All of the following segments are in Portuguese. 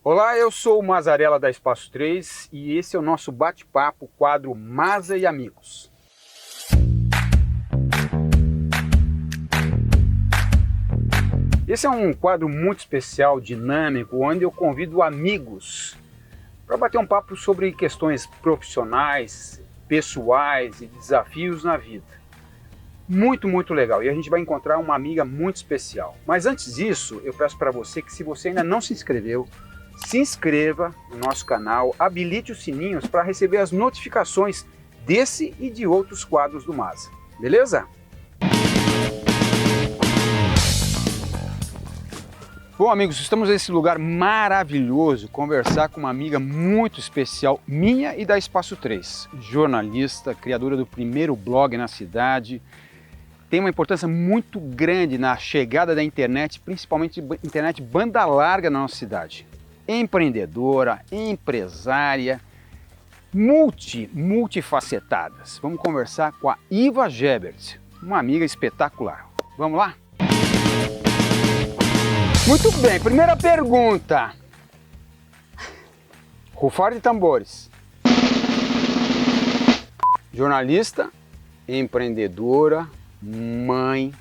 Olá, eu sou o Mazarella da Espaço 3 e esse é o nosso bate-papo, quadro Maza e Amigos. Esse é um quadro muito especial, dinâmico, onde eu convido amigos para bater um papo sobre questões profissionais, pessoais e desafios na vida. Muito legal, e a gente vai encontrar uma amiga muito especial. Mas antes disso, eu peço para você que, se você ainda não se inscreveu, se inscreva no nosso canal, habilite os sininhos para receber as notificações desse e de outros quadros do Maza, beleza? Bom, amigos, estamos nesse lugar maravilhoso, conversar com uma amiga muito especial, minha e da Espaço 3, jornalista, criadora do primeiro blog na cidade, tem uma importância muito grande na chegada da internet, principalmente internet banda larga na nossa cidade. Empreendedora, empresária, multifacetadas. Vamos conversar com a Iva Gebert, uma amiga espetacular. Vamos lá? Muito bem, primeira pergunta. Rufar de tambores. Jornalista, empreendedora, mãe,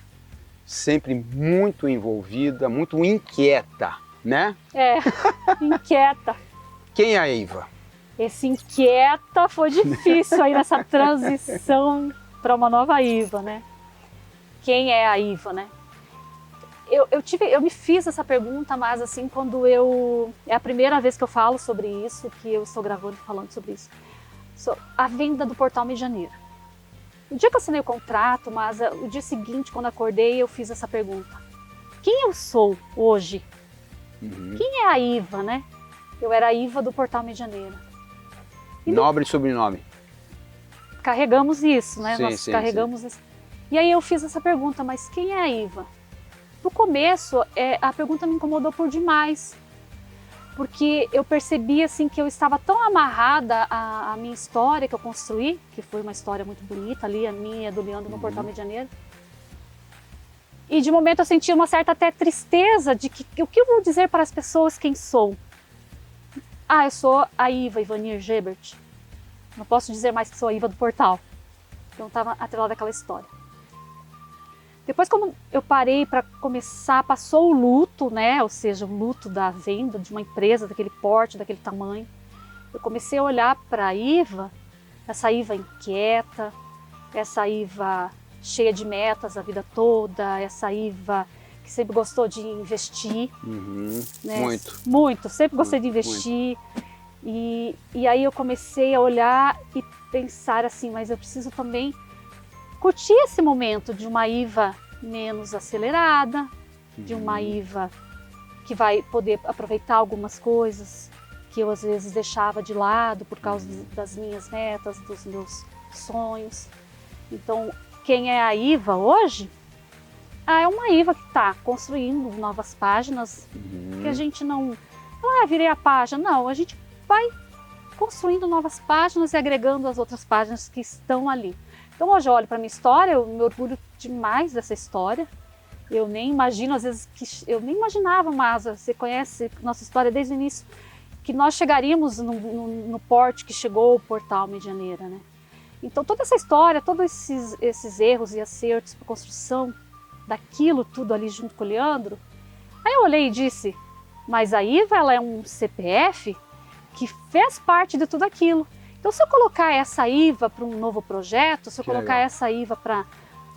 sempre muito envolvida, muito inquieta, né? É, inquieta. Quem é a Iva? Esse inquieta foi difícil aí nessa transição para uma nova Iva, né? Quem é a Iva, né? Eu me fiz essa pergunta, mas assim, é a primeira vez que eu falo sobre isso, que eu estou gravando falando sobre isso. A venda do Portal Medianeira. O dia que eu assinei o contrato, mas o dia seguinte, quando acordei, eu fiz essa pergunta. Quem eu sou hoje? Quem é a Iva, né? Eu era a Iva do Portal Medianeira. Nobre sobrenome. Carregamos isso, né? Sim, Nós sim, carregamos sim. isso. E aí eu fiz essa pergunta, mas quem é a Iva? No começo, a pergunta me incomodou por demais. Porque eu percebi assim, que eu estava tão amarrada à minha história que eu construí, que foi uma história muito bonita ali, a minha e a do Leandro no Portal Medianeira. E de momento eu senti uma certa até tristeza de que o que eu vou dizer para as pessoas quem sou? Ah, eu sou a Iva, Ivanir Gebert. Não posso dizer mais que sou a Iva do Portal. Então estava atrelada àquela história. Depois, quando eu parei para começar, passou o luto, né? Ou seja, o luto da venda de uma empresa daquele porte, daquele tamanho. Eu comecei a olhar para a Iva, essa Iva inquieta, essa Iva cheia de metas a vida toda, essa Iva que sempre gostou de investir. Né? Muito, sempre gostei de investir. E aí eu comecei a olhar e pensar assim, mas eu preciso também curtir esse momento de uma Iva menos acelerada, de uma Iva que vai poder aproveitar algumas coisas que eu às vezes deixava de lado por causa das minhas metas, dos meus sonhos. Então, quem é a Iva hoje? É uma Iva que está construindo novas páginas, que a gente não... virei a página. Não, a gente vai construindo novas páginas e agregando as outras páginas que estão ali. Então hoje eu olho para a minha história, eu me orgulho demais dessa história. Eu nem imagino, às vezes, eu nem imaginava, mas você conhece nossa história desde o início, que nós chegaríamos no porte que chegou o Portal Medianeira, né? Então toda essa história, todos esses erros e acertos para a construção daquilo tudo ali junto com o Leandro, aí eu olhei e disse, mas a Iva, ela é um CPF que fez parte de tudo aquilo. Então, se eu colocar essa Iva para um novo projeto, se eu colocar essa Iva para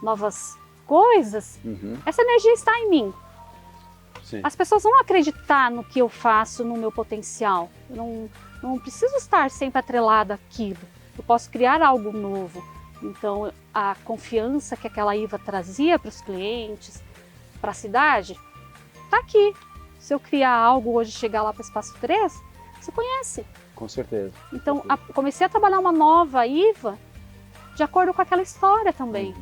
novas coisas, essa energia está em mim. Sim. As pessoas vão acreditar no que eu faço, no meu potencial. Eu não preciso estar sempre atrelada àquilo. Eu posso criar algo novo. Então, a confiança que aquela Iva trazia para os clientes, para a cidade, está aqui. Se eu criar algo hoje, chegar lá para o Espaço 3, você conhece. Com certeza. Então, comecei a trabalhar uma nova Iva de acordo com aquela história também.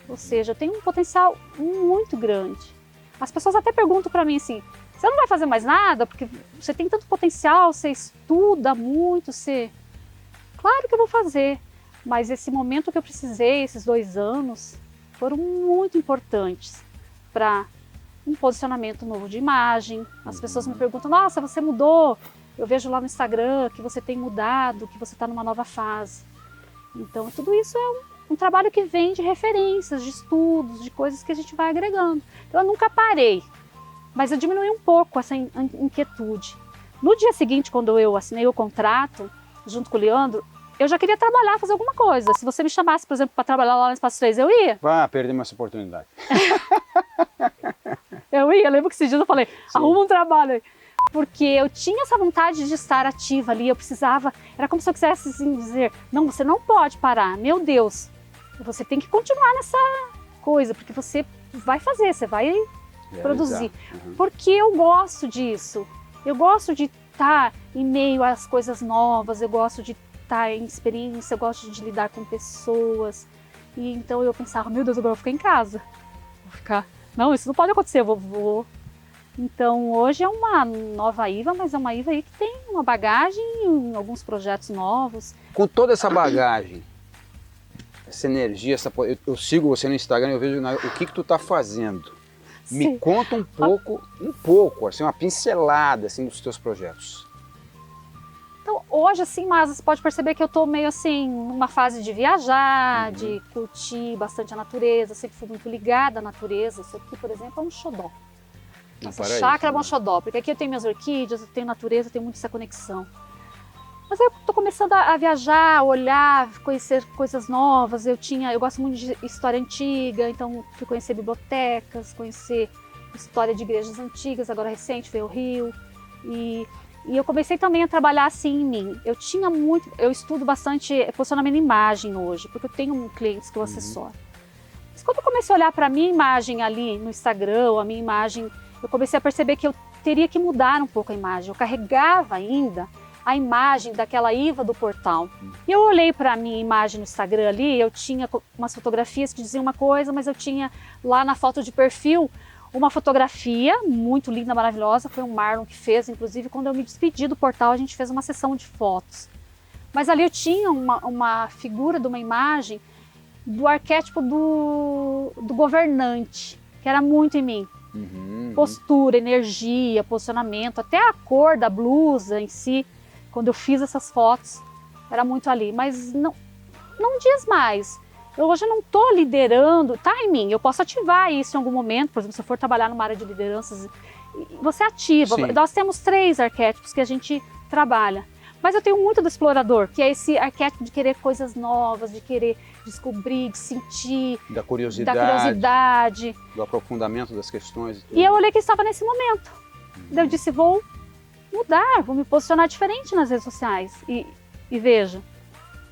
Ou seja, eu tenho um potencial muito grande. As pessoas até perguntam para mim assim, você não vai fazer mais nada? Porque você tem tanto potencial, você estuda muito, você... Claro que eu vou fazer, mas esse momento que eu precisei, esses 2 anos, foram muito importantes para um posicionamento novo de imagem. As pessoas me perguntam, nossa, você mudou. Eu vejo lá no Instagram que você tem mudado, que você está numa nova fase. Então, tudo isso é um trabalho que vem de referências, de estudos, de coisas que a gente vai agregando. Então, eu nunca parei, mas eu diminui um pouco essa inquietude. No dia seguinte, quando eu assinei o contrato, junto com o Leandro, eu já queria trabalhar, fazer alguma coisa. Se você me chamasse, por exemplo, para trabalhar lá no Espaço 3, eu ia. Ah, perdemos essa oportunidade. Eu ia, lembro que esses dias eu falei, Sim. arruma um trabalho aí. Porque eu tinha essa vontade de estar ativa ali, eu precisava, era como se eu quisesse assim, dizer, não, você não pode parar, meu Deus, você tem que continuar nessa coisa, porque você vai fazer, você vai produzir. Uhum. Porque eu gosto disso, eu gosto de estar em meio às coisas novas, eu gosto de estar em experiência, eu gosto de lidar com pessoas. E então eu pensava, meu Deus, agora eu vou ficar em casa. Vou ficar, não, isso não pode acontecer, eu vou. Então hoje é uma nova IVA, mas é uma IVA aí que tem uma bagagem em alguns projetos novos. Com toda essa bagagem, essa energia, eu sigo você no Instagram e eu vejo o que tu tá fazendo. Sim. Me conta um pouco, assim, uma pincelada assim, dos teus projetos. Então hoje assim, mas você pode perceber que eu tô meio assim, numa fase de viajar, de curtir bastante a natureza, eu sempre fui muito ligada à natureza. Isso aqui, por exemplo, é um xodó. Essa chácara é um xodó, porque aqui eu tenho minhas orquídeas, eu tenho natureza, eu tenho muito essa conexão. Mas eu tô começando a viajar, a olhar, conhecer coisas novas. Eu gosto muito de história antiga, então fui conhecer bibliotecas, conhecer história de igrejas antigas, agora recente veio o Rio. E eu comecei também a trabalhar assim em mim. Eu estudo bastante posicionamento em imagem hoje, porque eu tenho clientes que eu assessoro. Mas quando eu comecei a olhar para a minha imagem ali no Instagram, a minha imagem, eu comecei a perceber que eu teria que mudar um pouco a imagem. Eu carregava ainda a imagem daquela IVA do portal. E eu olhei para a minha imagem no Instagram ali, eu tinha umas fotografias que diziam uma coisa, mas eu tinha lá na foto de perfil uma fotografia muito linda, maravilhosa. Foi o Marlon que fez, inclusive quando eu me despedi do portal, a gente fez uma sessão de fotos. Mas ali eu tinha uma figura de uma imagem do arquétipo do governante, que era muito em mim. Postura, energia, posicionamento, até a cor da blusa em si, quando eu fiz essas fotos, era muito ali. Mas não diz mais. Eu hoje não estou liderando, tá em mim, eu posso ativar isso em algum momento, por exemplo, se eu for trabalhar numa área de lideranças, você ativa. Sim. Nós temos 3 arquétipos que a gente trabalha. Mas eu tenho muito do explorador, que é esse arquétipo de querer coisas novas, de querer descobrir, de sentir, Da curiosidade, do aprofundamento das questões. E eu olhei que estava nesse momento. Daí eu disse, vou mudar, vou me posicionar diferente nas redes sociais. E veja,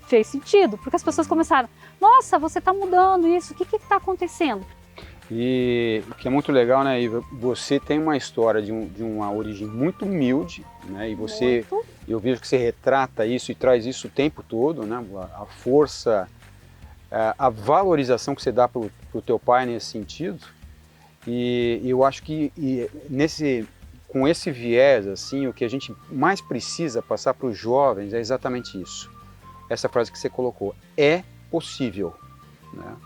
fez sentido, porque as pessoas começaram, nossa, você está mudando isso, o que está acontecendo? E o que é muito legal, né, Iva, você tem uma história de uma origem muito humilde, né, e você, eu vejo que você retrata isso e traz isso o tempo todo, né, a força, a valorização que você dá para o teu pai nesse sentido, e eu acho que com esse viés, assim, o que a gente mais precisa passar para os jovens é exatamente isso, essa frase que você colocou, é possível, né?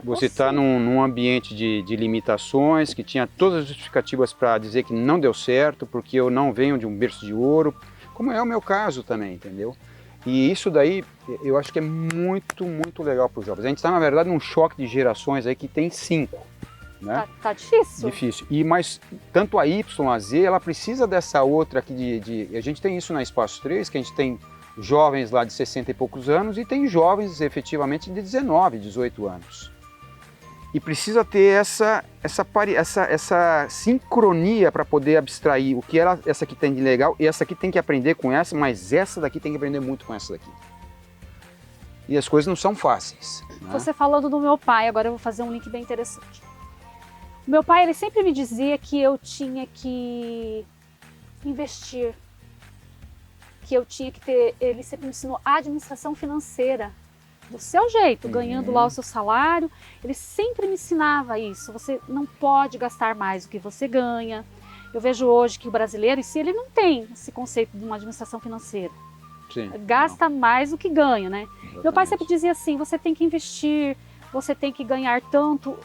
Você está num ambiente de limitações, que tinha todas as justificativas para dizer que não deu certo, porque eu não venho de um berço de ouro, como é o meu caso também, entendeu? E isso daí, eu acho que é muito, muito legal para os jovens. A gente está, na verdade, num choque de gerações aí que tem 5, né? Tá difícil. Difícil. Mas tanto a Y, a Z, ela precisa dessa outra aqui a gente tem isso na Espaço 3, que a gente tem jovens lá de 60 e poucos anos e tem jovens efetivamente de 19, 18 anos. E precisa ter essa sincronia para poder abstrair o que essa aqui tem de legal e essa aqui tem que aprender com essa, mas essa daqui tem que aprender muito com essa daqui. E as coisas não são fáceis, né? Você falando do meu pai, agora eu vou fazer um link bem interessante. O meu pai, ele sempre me dizia que eu tinha que investir, que eu tinha que ter, ele sempre me ensinou administração financeira, do seu jeito, ganhando lá o seu salário, ele sempre me ensinava isso, você não pode gastar mais do que você ganha. Eu vejo hoje que o brasileiro em si, ele não tem esse conceito de uma administração financeira. Sim, gasta mais do que ganha, né? Exatamente. Meu pai sempre dizia assim, você tem que investir, você tem que ganhar tanto,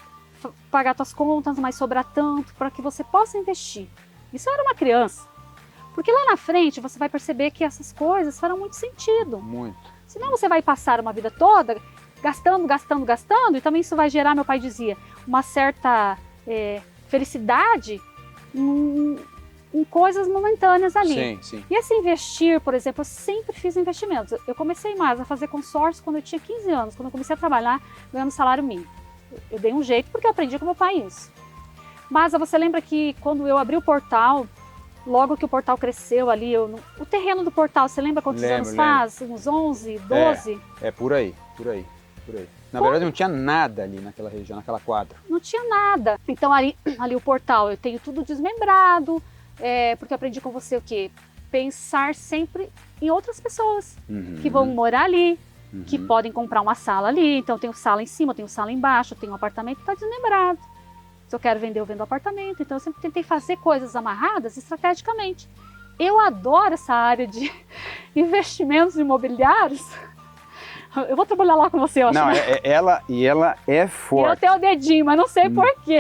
pagar suas contas, não vai sobrar tanto para que você possa investir. Isso eu era uma criança. Porque lá na frente você vai perceber que essas coisas farão muito sentido. Muito. Senão você vai passar uma vida toda gastando, gastando, gastando, e também isso vai gerar, meu pai dizia, uma certa felicidade em coisas momentâneas ali. Sim, sim. E esse investir, por exemplo, eu sempre fiz investimentos. Eu comecei mais a fazer consórcio quando eu tinha 15 anos, quando eu comecei a trabalhar ganhando salário mínimo. Eu dei um jeito porque eu aprendi com meu pai isso. Mas você lembra que quando eu abri o portal, logo que o portal cresceu ali, o terreno do portal, você lembra quantos anos faz? Uns 11, 12? É por aí, por aí, por aí. Na verdade não tinha nada ali naquela região, naquela quadra. Não tinha nada. Então ali o portal, eu tenho tudo desmembrado, porque eu aprendi com você o quê? Pensar sempre em outras pessoas que vão morar ali, que podem comprar uma sala ali. Então eu tenho sala em cima, eu tenho sala embaixo, eu tenho um apartamento que está desmembrado. Se eu quero vender, eu vendo apartamento. Então eu sempre tentei fazer coisas amarradas estrategicamente. Eu adoro essa área de investimentos imobiliários. Eu vou trabalhar lá com você, eu acho. Não, né? ela é forte. Eu tenho o dedinho, mas não sei por quê.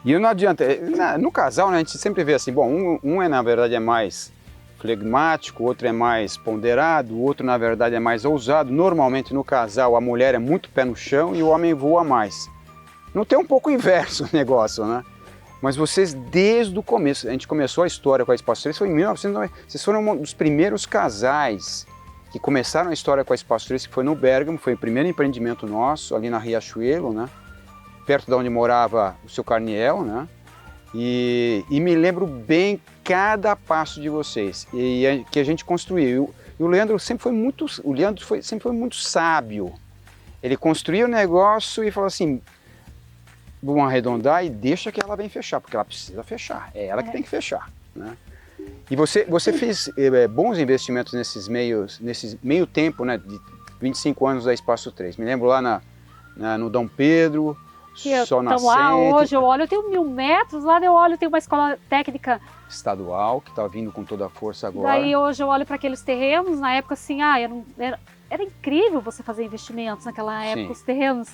E não adianta, no casal, né, a gente sempre vê assim, bom, um na verdade é mais flegmático, o outro é mais ponderado, o outro na verdade é mais ousado. Normalmente no casal a mulher é muito pé no chão e o homem voa mais. Não tem um pouco inverso o negócio, né? Mas vocês desde o começo, a gente começou a história com a Espaço 3, foi em 1990, vocês foram um dos primeiros casais que começaram a história com a Espaço 3, que foi no Bérgamo, foi o primeiro empreendimento nosso, ali na Riachuelo, né? Perto de onde morava o seu Carniel, né? E me lembro bem cada passo de vocês, que a gente construiu. E o Leandro sempre foi muito sábio. Ele construiu o negócio e falou assim, vamos arredondar e deixa que ela vem fechar, porque ela precisa fechar, é ela que tem que fechar, né? E você fez bons investimentos nesse meio tempo, né, de 25 anos da Espaço 3. Me lembro lá no Dom Pedro, Sol Nascente. Lá hoje eu olho, eu tenho 1000 metros, lá eu olho, eu tenho uma escola técnica estadual, que está vindo com toda a força agora. Daí hoje eu olho para aqueles terrenos, na época assim, era incrível você fazer investimentos naquela época, os terrenos.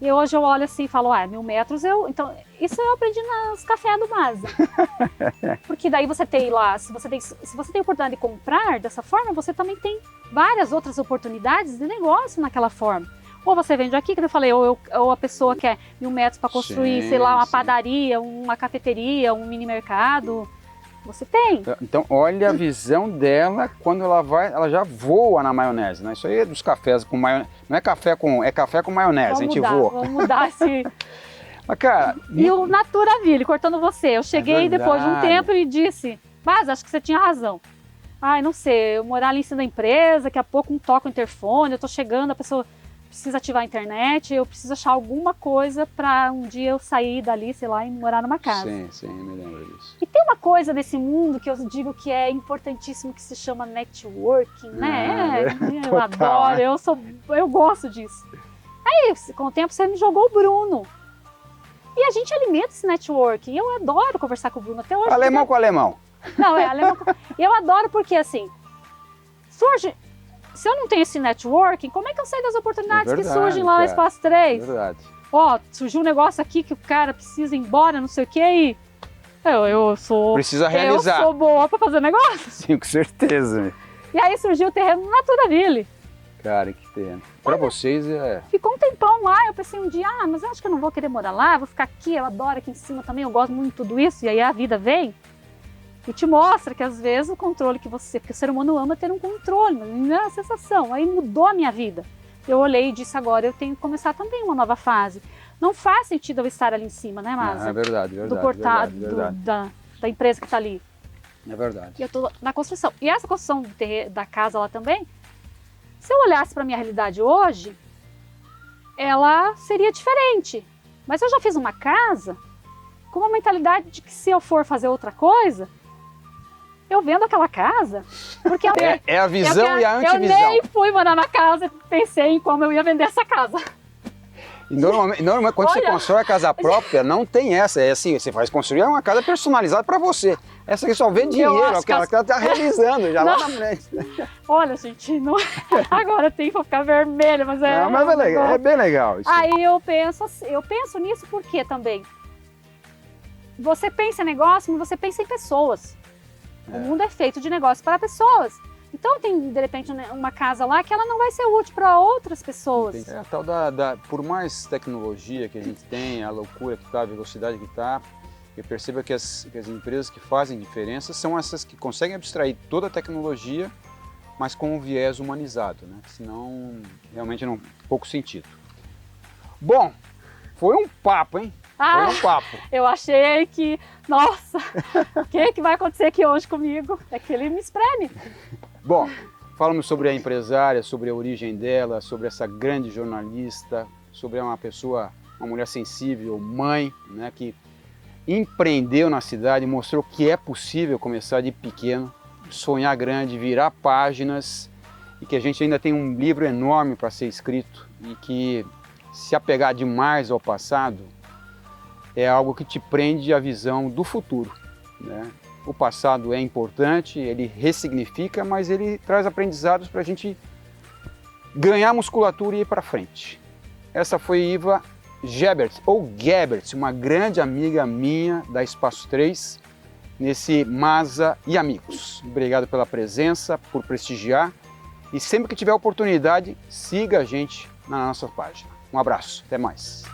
E hoje eu olho assim e falo, 1000 metros, então isso eu aprendi nos cafés do Masa. Porque daí você tem lá, se você tem a oportunidade de comprar dessa forma, você também tem várias outras oportunidades de negócio naquela forma. Ou você vende aqui, que eu falei, ou a pessoa quer 1000 metros para construir, sei lá, uma padaria, uma cafeteria, um mini mercado. Você tem. Então, olha a visão dela quando ela já voa na maionese, né? Isso aí é dos cafés com maionese. Não é café com maionese, a gente voa. Vamos mudar esse... Mas, cara... E o Naturaville, cortando você. Eu cheguei depois de um tempo e disse, mas acho que você tinha razão. Ai, não sei, eu morar ali em cima da empresa, daqui a pouco toca o interfone, eu tô chegando, a pessoa precisa ativar a internet, eu preciso achar alguma coisa para um dia eu sair dali, sei lá, e morar numa casa. Sim, me lembro disso. E tem uma coisa nesse mundo que eu digo que é importantíssimo, que se chama networking, né? Eu adoro, eu gosto disso. Aí, com o tempo, você me jogou o Bruno. E a gente alimenta esse networking. Eu adoro conversar com o Bruno até hoje. Alemão com alemão. Não, alemão com... Eu adoro porque, assim, surge... Se eu não tenho esse networking, como é que eu sei das oportunidades que surgem lá no Espaço 3? É verdade. Ó, surgiu um negócio aqui que o cara precisa ir embora, não sei o quê, e eu sou... Precisa realizar. Eu sou boa pra fazer negócio. Sim, com certeza. E aí surgiu o terreno Naturaville. Cara, que pena. Pra vocês Ficou um tempão lá, eu pensei um dia, mas eu acho que eu não vou querer morar lá, vou ficar aqui, eu adoro aqui em cima também, eu gosto muito de tudo isso, e aí a vida vem. E te mostra que às vezes o controle porque o ser humano ama ter um controle, mas não é uma sensação. Aí mudou a minha vida. Eu olhei e disse, agora eu tenho que começar também uma nova fase. Não faz sentido eu estar ali em cima, né, Márcia? É verdade. Do portal, da empresa que está ali. É verdade. E eu estou na construção. E essa construção da casa lá também, se eu olhasse para a minha realidade hoje, ela seria diferente. Mas eu já fiz uma casa com uma mentalidade de que se eu for fazer outra coisa, eu vendo aquela casa, porque é a visão e a antivisão. Eu nem fui morar na casa, pensei em como eu ia vender essa casa. E normalmente quando você constrói a casa própria, não tem essa. É assim, você faz construir uma casa personalizada para você. Essa aqui só vê dinheiro, acho que ela tá realizando já lá na frente. Olha, gente, não... agora tem que ficar vermelha, mas é... Não, mas é, legal, é bem legal isso. Aí eu penso nisso porque também você pensa em negócio, mas você pensa em pessoas. O mundo é feito de negócios para pessoas. Então tem, de repente, uma casa lá que ela não vai ser útil para outras pessoas. É a tal por mais tecnologia que a gente tem, a loucura que está, a velocidade que está, eu percebo que as empresas que fazem diferença são essas que conseguem abstrair toda a tecnologia, mas com um viés humanizado, né? Senão, realmente não pouco sentido. Bom, foi um papo, hein? Foi um papo. Eu achei que, nossa, o que vai acontecer aqui hoje comigo? É que ele me espreme. Bom, falamos sobre a empresária, sobre a origem dela, sobre essa grande jornalista, sobre uma mulher sensível, mãe, né, que empreendeu na cidade, mostrou que é possível começar de pequeno, sonhar grande, virar páginas, e que a gente ainda tem um livro enorme para ser escrito e que se apegar demais ao passado é algo que te prende à visão do futuro, né? O passado é importante, ele ressignifica, mas ele traz aprendizados para a gente ganhar musculatura e ir para frente. Essa foi Iva Gebert, ou Gebert, uma grande amiga minha da Espaço 3, nesse Masa e Amigos. Obrigado pela presença, por prestigiar, e sempre que tiver oportunidade, siga a gente na nossa página. Um abraço, até mais.